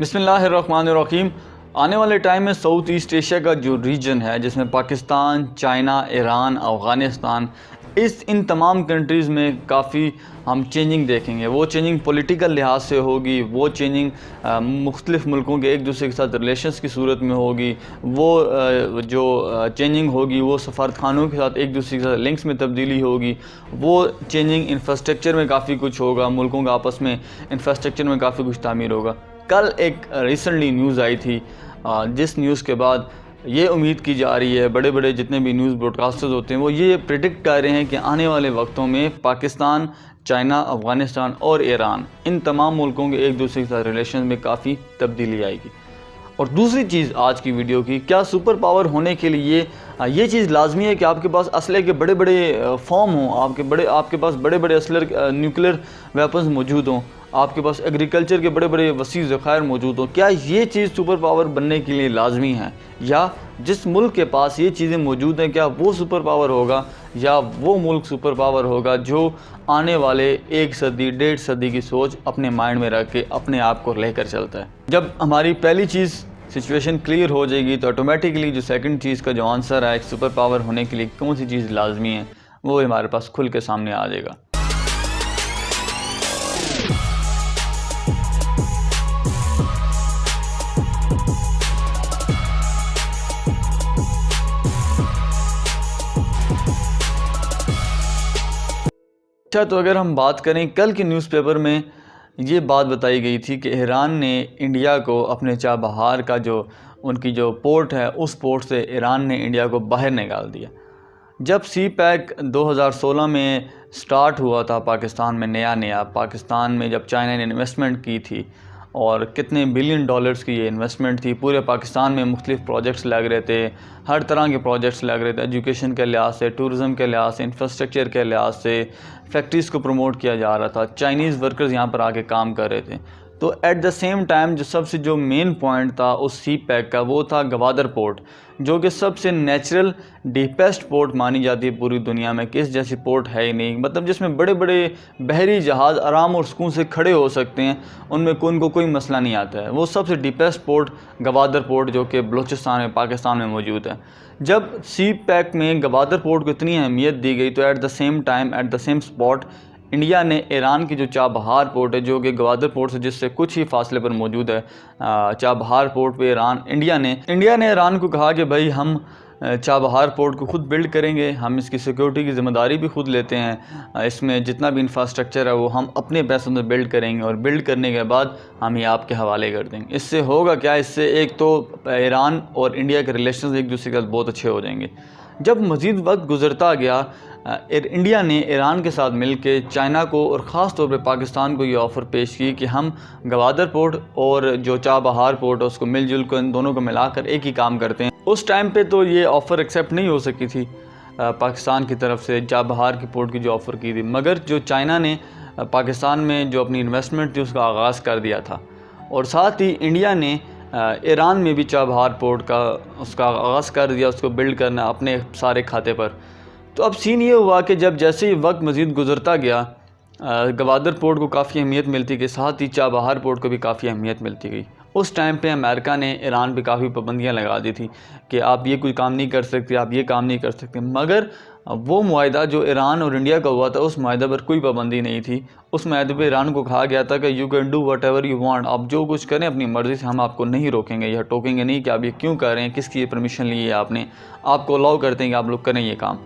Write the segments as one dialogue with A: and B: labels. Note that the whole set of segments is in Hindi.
A: बिस्मिल्लाहिर्रहमानिर्रहीम। आने वाले टाइम में साउथ ईस्ट एशिया का जो रीजन है जिसमें पाकिस्तान, चाइना, ईरान, अफ़गानिस्तान, इन तमाम कंट्रीज़ में काफ़ी हम चेंजिंग देखेंगे। वो चेंजिंग पॉलिटिकल लिहाज से होगी, वो चेंजिंग मुख्तलिफ़ मुल्कों के एक दूसरे के साथ रिलेशंस की सूरत में होगी, वो जो चेंजिंग होगी वो सफारतखानों के साथ एक दूसरे के साथ लिंक्स में तब्दीली होगी, वो चेंजिंग इंफ्रास्ट्रक्चर में काफ़ी कुछ होगा, मुल्कों का आपस में इंफ्रास्ट्रक्चर में काफ़ी कुछ तामीर होगा। कल एक रिसेंटली न्यूज़ आई थी जिस न्यूज़ के बाद ये उम्मीद की जा रही है, बड़े बड़े जितने भी न्यूज़ ब्रॉडकास्टर्स होते हैं वो ये प्रिडिक्ट कर रहे हैं कि आने वाले वक्तों में पाकिस्तान, चाइना, अफ़गानिस्तान और ईरान, इन तमाम मुल्कों के एक दूसरे के साथ रिलेशन में काफ़ी तब्दीली आएगी। और दूसरी चीज़ आज की वीडियो की, क्या सुपर पावर होने के लिए ये चीज़ लाजमी है कि आपके पास असले के बड़े बड़े फॉर्म हों, आपके पास बड़े बड़े असलर न्यूक्लियर वेपन्स मौजूद हों, आपके पास एग्रीकल्चर के बड़े बड़े वसी ज़खायर मौजूद हों? क्या ये चीज़ सुपर पावर बनने के लिए लाजमी है, या जिस मुल्क के पास ये चीज़ें मौजूद हैं क्या वो सुपर पावर होगा, या वो मुल्क सुपर पावर होगा जो आने वाले 1 सदी 1.5 सदी की सोच अपने माइंड में रख के अपने आप को लेकर चलता है? जब हमारी पहली चीज़ सिचुएशन क्लियर हो जाएगी तो ऑटोमेटिकली जो सेकंड चीज़ का जो आंसर है एक सुपर पावर होने के लिए कौन सी चीज़ लाजमी है वो हमारे पास खुल के सामने आ जाएगा। अच्छा, तो अगर हम बात करें, कल के न्यूज़पेपर में ये बात बताई गई थी कि ईरान ने इंडिया को अपने चाबहार का जो उनकी जो पोर्ट है उस पोर्ट से ईरान ने इंडिया को बाहर निकाल दिया। जब सी पैक 2016 में स्टार्ट हुआ था पाकिस्तान में, नया पाकिस्तान में जब चाइना ने इन्वेस्टमेंट की थी और कितने बिलियन डॉलर्स की ये इन्वेस्टमेंट थी, पूरे पाकिस्तान में मुख्तलिफ़ प्रोजेक्ट्स लग रहे थे, हर तरह के प्रोजेक्ट्स लग रहे थे, एजुकेशन के लिहाज से, टूरिज़म के लिहाज से, इंफ्रास्ट्रक्चर के लिहाज से, फैक्ट्रीज़ को प्रमोट किया जा रहा था, चाइनीज़ वर्कर्स यहाँ पर आके काम कर रहे थे। तो एट द सेम टाइम जो मेन पॉइंट था उस सी पैक का वो था गवादर पोर्ट, जो कि सबसे नेचुरल डीपेस्ट पोर्ट मानी जाती है पूरी दुनिया में, कि इस जैसी पोर्ट है ही नहीं, मतलब जिसमें बड़े बड़े बहरी जहाज़ आराम और सुकून से खड़े हो सकते हैं, उनमें उनको कोई मसला नहीं आता है। वो सबसे डीपेस्ट पोर्ट गवादर पोर्ट जो कि बलूचिस्तान में, पाकिस्तान में मौजूद है। जब सी पैक में गवादर पोर्ट को इतनी अहमियत दी गई तो at the same time, at the same spot, India ने ईरान की जो चाबहार पोर्ट है जो कि गवादर पोर्ट से जिससे कुछ ही फासले पर मौजूद है, चाबहार पोर्ट पे इंडिया ने ईरान को कहा कि भाई हम चाबहार पोर्ट को खुद बिल्ड करेंगे, हम इसकी सिक्योरिटी की ज़िम्मेदारी भी खुद लेते हैं, इसमें जितना भी इंफ्रास्ट्रक्चर है वो हम अपने पैसों से बिल्ड करेंगे और बिल्ड करने के बाद हम ये आपके हवाले कर देंगे। इससे होगा क्या, इससे एक तो ईरान और इंडिया के रिलेशन एक दूसरे के साथ बहुत अच्छे हो जाएंगे। जब मज़ीद वक्त गुजरता गया, इंडिया ने ईरान के साथ मिलकर चाइना को और ख़ास तौर पे पाकिस्तान को ये ऑफ़र पेश की कि हम गवादर पोर्ट और जो चाबहार पोर्ट है उसको मिलजुल कर इन दोनों को मिलाकर एक ही काम करते हैं। उस टाइम पे तो ये ऑफ़र एक्सेप्ट नहीं हो सकी थी पाकिस्तान की तरफ से, चाबहार की पोर्ट की जो ऑफ़र की थी, मगर जो चाइना ने पाकिस्तान में जो अपनी इन्वेस्टमेंट थी उसका आगाज़ कर दिया था, और साथ ही इंडिया ने ईरान में भी चाबहार पोर्ट का उसका आगाज़ कर दिया, उसको बिल्ड करना अपने सारे खाते पर। तो अब सीन ये हुआ कि जब जैसे ही वक्त मज़ीद गुजरता गया, गवादर पोर्ट को काफ़ी अहमियत मिलती गई, साथ ही चाबहार पोर्ट को भी काफ़ी अहमियत मिलती गई। उस टाइम पे अमेरिका ने ईरान पे काफ़ी पाबंदियां लगा दी थी कि आप ये कोई काम नहीं कर सकते, आप ये काम नहीं कर सकते, मगर वो मुआहदा जो ईरान और इंडिया का हुआ था उस मुआहदे पर कोई पाबंदी नहीं थी। उस मुआहदे पर ईरान को कहा गया था कि you can do what ever you want, आप जो कुछ करें अपनी मर्ज़ी से, हम आपको नहीं रोकेंगे या टोकेंगे नहीं कि आप ये क्यों कर रहे हैं, किसकी परमिशन ली है आपने, आपको अलाउ करते हैं कि आप लोग करें ये काम।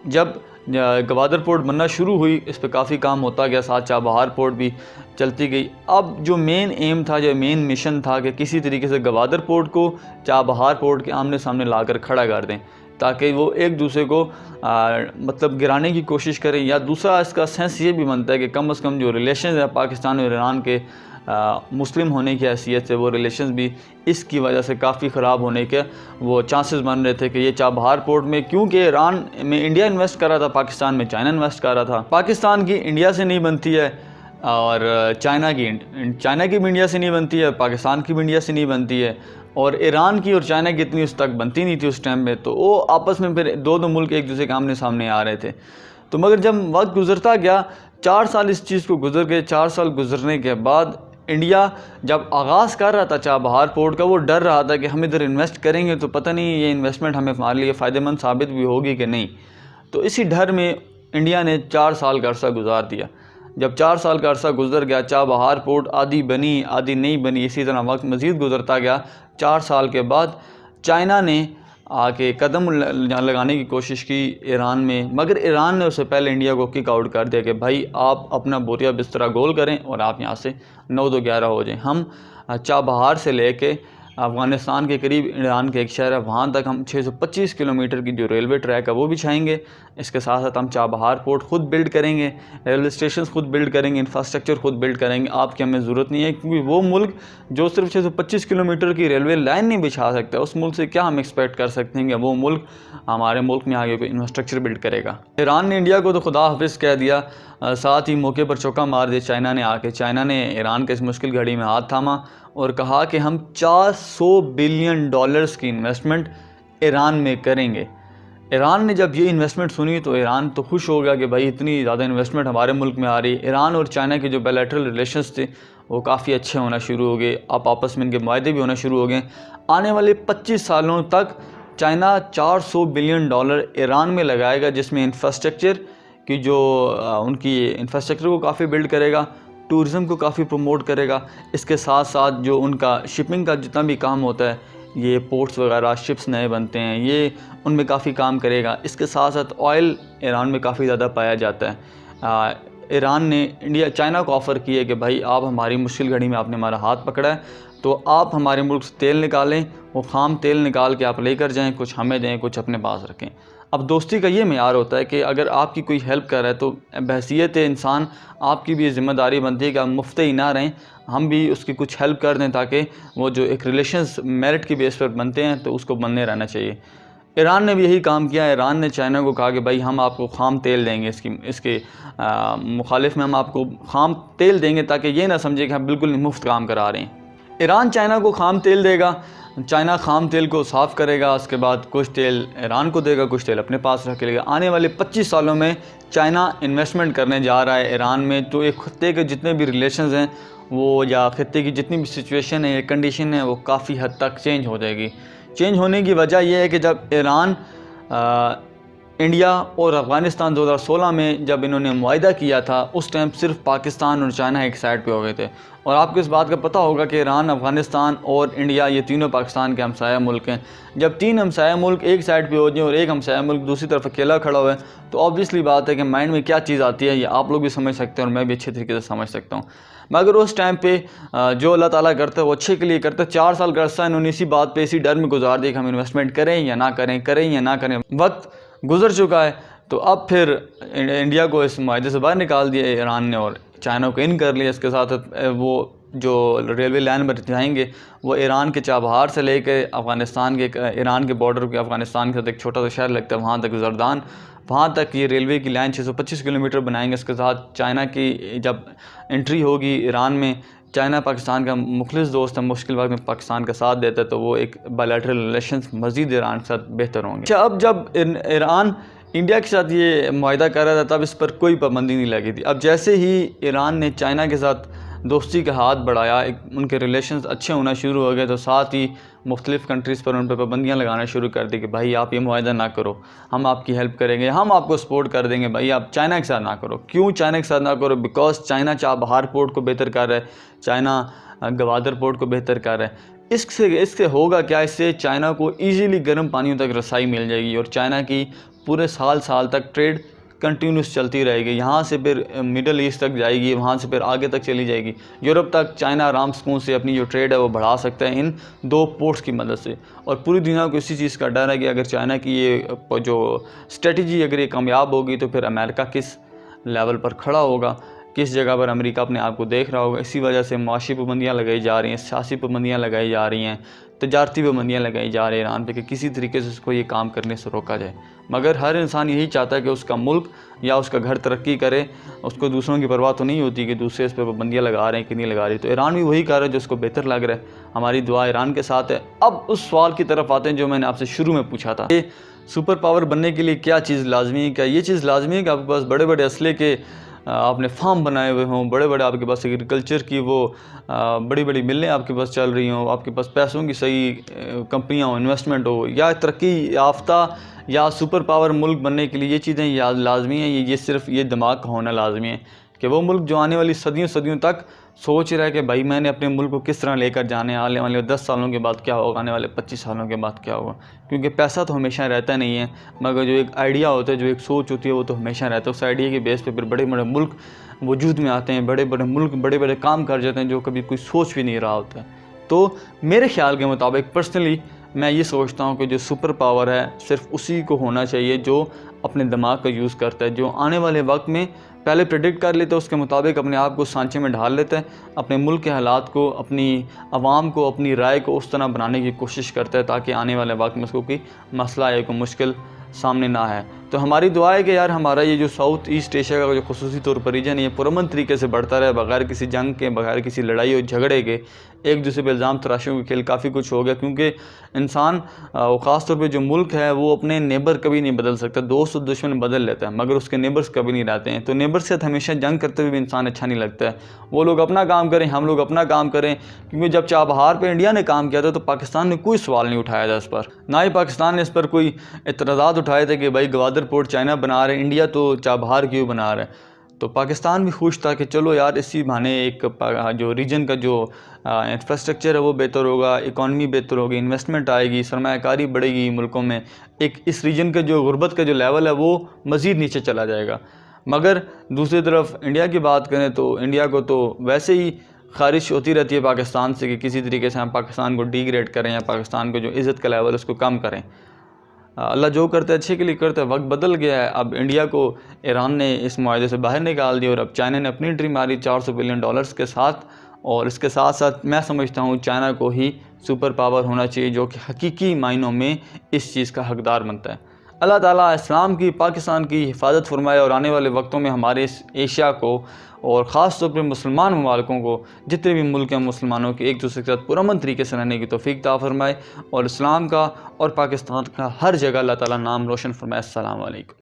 A: जब गवादर पोर्ट बनना शुरू हुई, इस पर काफ़ी काम होता गया, साथ चाबहार पोर्ट भी चलती गई। अब जो मेन एम था, जो मेन मिशन था कि किसी तरीके से गवादर पोर्ट को चाबहार पोर्ट के आमने सामने लाकर खड़ा कर दें ताकि वो एक दूसरे को मतलब गिराने की कोशिश करें, या दूसरा इसका सेंस ये भी बनता है कि कम से कम जो रिलेशन है पाकिस्तान और ईरान के मुस्लिम होने की हैसियत से वो रिलेशंस भी इसकी वजह से काफ़ी ख़राब होने के वो चांसेस बन रहे थे कि ये चाबहार पोर्ट में, क्योंकि ईरान में इंडिया इन्वेस्ट कर रहा था, पाकिस्तान में चाइना इन्वेस्ट कर रहा था, पाकिस्तान की इंडिया से नहीं बनती है और चाइना की भी इंडिया से नहीं बनती है, पाकिस्तान की भी इंडिया से नहीं बनती है, और ईरान की और चाइना की इतनी उस तक बनती नहीं थी उस टाइम में। तो वो आपस में फिर दो मुल्क एक दूसरे के आमने सामने आ रहे थे। तो मगर जब वक्त गुजरता गया, 4 साल इस चीज़ को गुजर गए, 4 साल गुजरने के बाद इंडिया जब आगाज़ कर रहा था चाबहार पोर्ट का, वो डर रहा था कि हम इधर इन्वेस्ट करेंगे तो पता नहीं ये इन्वेस्टमेंट हमें हमारे लिए फ़ायदेमंद साबित भी होगी कि नहीं। तो इसी डर में इंडिया ने 4 साल का अरसा गुजार दिया। जब 4 साल का अरसा गुजर गया, चाबहार पोर्ट आधी बनी आधी नहीं बनी, इसी तरह वक्त मज़ीद गुजरता गया। 4 साल के बाद चाइना ने आके कदम लगाने की कोशिश की ईरान में, मगर ईरान ने उससे पहले इंडिया को किक आउट कर दिया कि भाई आप अपना बोरिया बिस्तरा गोल करें और आप यहाँ से 9-2-11 हो जाएं। हम चाबहार से लेके अफ़गानिस्तान के करीब ईरान के एक शहर है, वहाँ तक हम 625 किलोमीटर की जो रेलवे ट्रैक है वो बिछाएंगे। इसके साथ साथ हम चाबहार पोर्ट ख़ुद बिल्ड करेंगे, रेलवे स्टेशन ख़ुद बिल्ड करेंगे, इंफ्रास्ट्रक्चर ख़ुद बिल्ड करेंगे। आपकी हमें ज़रूरत नहीं है, क्योंकि वो मुल्क जो सिर्फ 625 किलोमीटर की रेलवे लाइन नहीं बिछा सकता, उस मुल्क से क्या हम एक्सपेक्ट कर सकते हैं कि वो मुल्क हमारे मुल्क में आगे कोई इंफ्रास्ट्रक्चर बिल्ड करेगा। ईरान ने इंडिया को तो खुदा हाफिज़ कह दिया, साथ ही मौके पर चौका मार दिया चाइना ने आके। चाइना ने ईरान के इस मुश्किल घड़ी में हाथ थामा और कहा कि हम $400 बिलियन की इन्वेस्टमेंट ईरान में करेंगे। ईरान ने जब ये इन्वेस्टमेंट सुनी तो ईरान तो खुश हो गया कि भाई इतनी ज़्यादा इन्वेस्टमेंट हमारे मुल्क में आ रही है। ईरान और चाइना के जो बायलैटरल रिलेशंस थे वो काफ़ी अच्छे होना शुरू हो गए, अब आपस में इनके मुआहदे भी होना शुरू हो गए। आने वाले 25 सालों तक चाइना $400 बिलियन ईरान में लगाएगा, जिसमें इंफ्रास्ट्रक्चर की जो उनकी इंफ्रास्ट्रक्चर को काफ़ी बिल्ड करेगा, टूरिज़म को काफ़ी प्रमोट करेगा। इसके साथ साथ जो उनका शिपिंग का जितना भी काम होता है, ये पोर्ट्स वगैरह शिप्स नए बनते हैं, ये उनमें काफ़ी काम करेगा। इसके साथ साथ ऑयल ईरान में काफ़ी ज़्यादा पाया जाता है। ईरान ने चाइना को ऑफ़र किया कि भाई आप हमारी मुश्किल घड़ी में आपने हमारा हाथ पकड़ा है, तो आप हमारे मुल्क से तेल निकालें, वो ख़ाम तेल निकाल के आप लेकर जाएं, कुछ हमें दें, कुछ अपने पास रखें। अब दोस्ती का ये मेयार होता है कि अगर आपकी कोई हेल्प कर रहा है तो बहैसियत इंसान आपकी भी ज़िम्मेदारी बनती है कि आप मुफ्त ही ना रहें, हम भी उसकी कुछ हेल्प कर दें, ताकि वो जो एक रिलेशंस मेरिट की बेस पर बनते हैं तो उसको बनने रहना चाहिए। ईरान ने भी यही काम किया। ईरान ने चाइना को कहा कि भाई हम आपको ख़ाम तेल देंगे, इसके मुखालिफ में हम आपको ख़ाम तेल देंगे, ताकि ये ना समझे कि हम बिल्कुल मुफ्त काम करा रहे हैं। ईरान चाइना को ख़ाम तेल देगा, चाइना ख़ाम तेल को साफ़ करेगा, उसके बाद कुछ तेल ईरान को देगा, कुछ तेल अपने पास रख लेगा। आने वाले 25 सालों में चाइना इन्वेस्टमेंट करने जा रहा है ईरान में, तो एक खत्ते के जितने भी रिलेशंस हैं वो, या खत्ते की जितनी भी सिचुएशन है, कंडीशन है, वो काफ़ी हद तक चेंज हो जाएगी। चेंज होने की वजह यह है कि जब ईरान इंडिया और अफ़गानिस्तान 2016 में जब इन्होंने मुआहिदा किया था, उस टाइम सिर्फ पाकिस्तान और चाइना एक साइड पे हो गए थे। और आपको इस बात का पता होगा कि ईरान, अफ़गानिस्तान और इंडिया ये तीनों पाकिस्तान के हमसाया मुल्क हैं। जब 3 हमसाया मुल्क एक साइड पे हो जाए और एक हमसाया मुल्क दूसरी तरफ अकेला खड़ा हुआ है, तो ऑब्वियसली बात है कि माइंड में क्या चीज़ आती है, ये आप लोग भी समझ सकते हैं और मैं भी अच्छे तरीके से समझ सकता हूँ। मगर उस टाइम पे जो अल्लाह ताला करता है वो अच्छे के लिए करता है। 4 साल का अर्सा इन्होंने इसी बात पे, इसी डर में गुजार दिया कि हम इन्वेस्टमेंट करें या ना करें, करें या ना करें। वक्त गुजर चुका है, तो अब फिर इंडिया को इस मुआहदे से बाहर निकाल दिया ईरान ने और चाइना को इन कर लिया। इसके साथ वो जो रेलवे लाइन पर जाएंगे वो ईरान के चाबहार से लेके अफ़गानिस्तान के, ईरान के बॉर्डर के अफ़गानिस्तान के साथ एक छोटा सा शहर लगता है, वहाँ तक जरदान, वहाँ तक ये रेलवे की लाइन 625 किलोमीटर बनाएंगे। इसके साथ चाइना की जब एंट्री होगी ईरान में, चाइना पाकिस्तान का मुखलिस दोस्त है, मुश्किल वक्त में पाकिस्तान का साथ देता है, तो वो एक बायलैटरल रिलेशंस मज़ीद ईरान के साथ बेहतर होंगे। अच्छा, अब जब ईरान इंडिया के साथ ये मुआहिदा कर रहा था तब इस पर कोई पाबंदी नहीं लगी थी। अब जैसे ही ईरान ने चाइना के साथ दोस्ती का हाथ बढ़ाया, उनके रिलेशंस अच्छे होना शुरू हो गए, तो साथ ही मुख्तलिफ़ कंट्रीज़ पर उन पर पाबंदियाँ लगाना शुरू कर दी कि भाई आप ये मुआहिदा ना करो, हम आपकी हेल्प करेंगे, हम आपको सपोर्ट कर देंगे, भाई आप चाइना के साथ ना करो। क्यों चाइना के साथ ना करो? बिकॉज चाइना चाबहार पोर्ट को बेहतर कर रहा है, चाइना गवादर पोर्ट को बेहतर कर रहा है। इससे होगा क्या? इससे चाइना को ईज़िली गर्म पानियों तक रसाई मिल जाएगी और चाइना की पूरे साल तक ट्रेड कंटिन्यूस चलती रहेगी। यहाँ से फिर मिडल ईस्ट तक जाएगी, वहाँ से फिर आगे तक चली जाएगी, यूरोप तक। चाइना आराम सुकून से अपनी जो ट्रेड है वो बढ़ा सकता है इन 2 पोर्ट्स की मदद से। और पूरी दुनिया को इसी चीज़ का डर है कि अगर चाइना की ये जो स्ट्रेटजी अगर ये कामयाब होगी तो फिर अमेरिका किस लेवल पर खड़ा होगा, किस जगह पर अमेरिका अपने आप को देख रहा होगा। इसी वजह से माशी पाबंदियाँ लगाई जा रही हैं, सियासी पाबंदियाँ लगाई जा रही हैं, तजारती पाबंदियाँ लगाई जा रही हैं ईरान पे कि किसी तरीके से उसको ये काम करने से रोका जाए। मगर हर इंसान यही चाहता है कि उसका मुल्क या उसका घर तरक्की करे, उसको दूसरों की परवाह तो नहीं होती कि दूसरे इस पर पाबंदियाँ लगा रहे हैं कि नहीं लगा रही। तो ईरान भी वही कर रहा है जो उसको बेहतर लग रहा है। हमारी दुआ ईरान के साथ है। अब उस सवाल की तरफ आते हैं जो मैंने आपसे शुरू में पूछा था, सुपर पावर बनने के लिए क्या चीज़ लाजमी है? क्या ये चीज़ लाजमी है कि आपके पास बड़े बड़े असले के आपने फार्म बनाए हुए हों, बड़े बड़े आपके पास एग्रीकल्चर की वो बड़ी बड़ी मिलें आपके पास चल रही हों, आपके पास पैसों की सही कंपनियाँ हो, इन्वेस्टमेंट हो, या तरक्की याफ्ता या सुपर पावर मुल्क बनने के लिए ये चीज़ें याद लाजमी हैं। ये सिर्फ ये दिमाग का होना लाजमी है कि वो मुल्क जो आने वाली सदियों सदियों तक सोच रहा है कि भाई मैंने अपने मुल्क को किस तरह लेकर जाने, आने वाले 10 सालों के बाद क्या होगा, आने वाले 25 सालों के बाद क्या होगा। क्योंकि पैसा तो हमेशा रहता नहीं है, मगर जो एक आइडिया होता है, जो एक सोच होती है, वो तो हमेशा रहता है। उस आइडिया के बेस पे फिर बड़े बड़े मुल्क वजूद में आते हैं, बड़े बड़े मुल्क बड़े बड़े काम कर जाते हैं जो कभी कोई सोच भी नहीं रहा होता है। तो मेरे ख्याल के मुताबिक पर्सनली मैं ये सोचता हूँ कि जो सुपर पावर है सिर्फ उसी को होना चाहिए जो अपने दिमाग का यूज़ करता है, जो आने वाले वक्त में पहले प्रेडिक्ट कर लेता है, उसके मुताबिक अपने आप को सांचे में ढाल लेता है, अपने मुल्क के हालात को, अपनी आवाम को, अपनी राय को उस तरह बनाने की कोशिश करता है ताकि आने वाले वक्त में उसको कोई मसला या कोई मुश्किल सामने ना है। तो हमारी दुआ है कि यार हमारा ये जो साउथ ईस्ट एशिया का जो खुसूसी तौर पर रीजन है, ये पुरअमन तरीके से बढ़ता रहे, बगैर किसी जंग के, बगैर किसी लड़ाई और झगड़े के। एक दूसरे पर इल्ज़ाम तराशियों के खेल काफ़ी कुछ हो गया, क्योंकि इंसान ख़ास तौर पे जो मुल्क है वो अपने नेबर कभी नहीं बदल सकता। दोस्त और दुश्मन बदल लेता है मगर उसके नेबर्स कभी नहीं रहते हैं। तो नेबर से हमेशा जंग करते हुए भी इंसान अच्छा नहीं लगता है। वो लोग अपना काम करें, हम लोग अपना काम करें। क्योंकि जब चाबहार पे इंडिया ने काम किया था तो पाकिस्तान ने कोई सवाल नहीं उठाया था इस पर, ना ही पाकिस्तान ने इस पर कोई एतराज़ात उठाए थे कि भाई गवादर पोर्ट चाइना बना रहे, इंडिया तो चाबहार क्यों बना रहा है। तो पाकिस्तान भी खुश था कि चलो यार इसी बहाने एक जो रीजन का जो इंफ्रास्ट्रक्चर है वो बेहतर होगा, इकॉनमी बेहतर होगी, इन्वेस्टमेंट आएगी, सरमायाकारी बढ़ेगी मुल्कों में, एक इस रीजन का जो गुर्बत का जो लेवल है वो मज़ीद नीचे चला जाएगा। मगर दूसरी तरफ इंडिया की बात करें तो इंडिया को तो वैसे ही ख़ारिश होती रहती है पाकिस्तान से कि किसी तरीके से हम पाकिस्तान को डिग्रेड करें या पाकिस्तान को जो इज़्ज़त का लेवल उसको कम करें। अल्लाह जो करता है अच्छे के लिए करता है। वक्त बदल गया है, अब इंडिया को ईरान ने इस मुआहदे से बाहर निकाल दिया और अब चाइना ने अपनी एंट्री मारी $400 बिलियन के साथ। और इसके साथ साथ मैं समझता हूँ चाइना को ही सुपर पावर होना चाहिए जो कि हकीकी मायनों में इस चीज़ का हकदार बनता है। अल्लाह ताला इस्लाम की, पाकिस्तान की हिफाजत फरमाए और आने वाले वक्तों में हमारे इस एशिया को और ख़ास तौर पर मुसलमान ममालिकों को, जितने भी मुल्क हैं मुसलमानों के, एक दूसरे के साथ पुरअमन तरीके से रहने की तौफीक अता फरमाए और इस्लाम का और पाकिस्तान का हर जगह अल्लाह ताला नाम रोशन फरमाए। अस्सलाम वालेकुम।